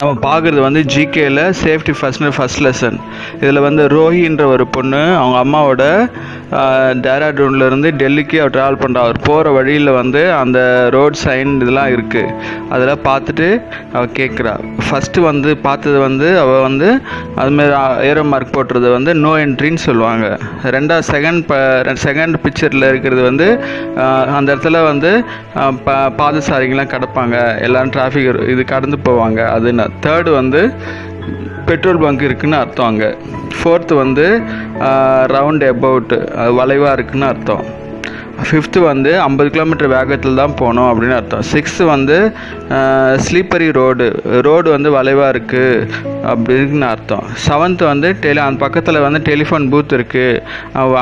நம்ம பார்க்குறது வந்து ஜிகேயில் சேஃப்டி ஃபர்ஸ்ட் லெசன். இதில் வந்து ரோஹின்ற ஒரு பொண்ணு அவங்க அம்மாவோட டேராடூன்லேருந்து டெல்லிக்கு அவர் ட்ராவல் பண்ணுறா. அவர் போகிற வழியில் வந்து அந்த ரோட் சைன் இதெல்லாம் இருக்குது. அதெல்லாம் பார்த்துட்டு அவள் கேட்குறா. ஃபஸ்ட்டு வந்து பார்த்தது வந்து அவள் வந்து அதுமாரி ஏரோ மார்க் போட்டுறது வந்து நோ என்ட்ரின்னு சொல்லுவாங்க. செகண்ட் பிக்சரில் இருக்கிறது வந்து அந்த இடத்துல வந்து பாதசாரிங்கெலாம் கிடப்பாங்க, எல்லோரும் டிராஃபிக் இது கடந்து போவாங்க. அது தேர்டு வந்து பெட்ரோல் பங்க் இருக்குதுன்னு அர்த்தம். அங்கே ஃபோர்த்து வந்து ரவுண்ட் அபவுட் வளைவாக இருக்குதுன்னு அர்த்தம். ஃபிஃப்த்து வந்து 50 கிலோமீட்டர் வேகத்தில் தான் போகணும் அப்படின்னு அர்த்தம். சிக்ஸ்த்து வந்து ஸ்லீப்பரி ரோடு வந்து வளைவாக இருக்குது அப்படின்னு அர்த்தம். செவன்த்து வந்து அந்த பக்கத்தில் வந்து டெலிஃபோன் பூத் இருக்குது,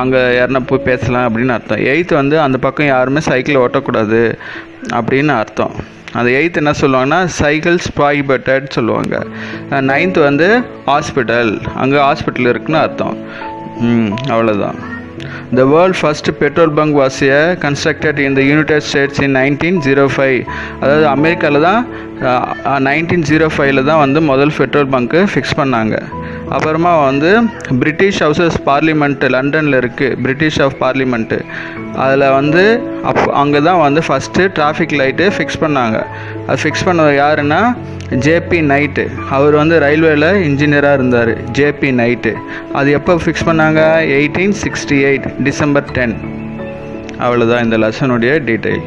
அங்கே யாருன்னா போய் பேசலாம் அப்படின்னு அர்த்தம். எயித்து வந்து அந்த பக்கம் யாருமே சைக்கிள் ஓட்டக்கூடாது அப்படின்னு அர்த்தம். அந்த எயித்து என்ன சொல்லுவாங்கன்னா சைக்கிள்ஸ் ப்ராஹிபிட்டட் சொல்லுவாங்க. நைன்த்து வந்து ஹாஸ்பிட்டல், அங்கே ஹாஸ்பிட்டல் இருக்குன்னு அர்த்தம். அவ்வளோதான். The world first petrol bunk was constructed in the United States in 1905. அதாவது அமெரிக்காவில் தான் 1905 தான் வந்து முதல் பெட்ரோல் பங்க்கு ஃபிக்ஸ் பண்ணாங்க. அப்புறமா வந்து பிரிட்டிஷ் ஹவுசஸ் பார்லிமெண்ட்டு லண்டனில் இருக்குது, பிரிட்டிஷ் ஆஃப் பார்லிமெண்ட்டு. அதில் வந்து அங்கே தான் வந்து ஃபஸ்ட்டு டிராஃபிக் லைட்டு ஃபிக்ஸ் பண்ணாங்க. அது ஃபிக்ஸ் பண்ணது யாருன்னா ஜேபி நைட்டு. அவர் வந்து ரயில்வேல இன்ஜினியராக இருந்தார், ஜேபி நைட்டு. அது எப்போ ஃபிக்ஸ் பண்ணாங்க? 1868 டிசம்பர் 10. அவ்வளோதான் இந்த லெசனுடைய டீட்டெயில்.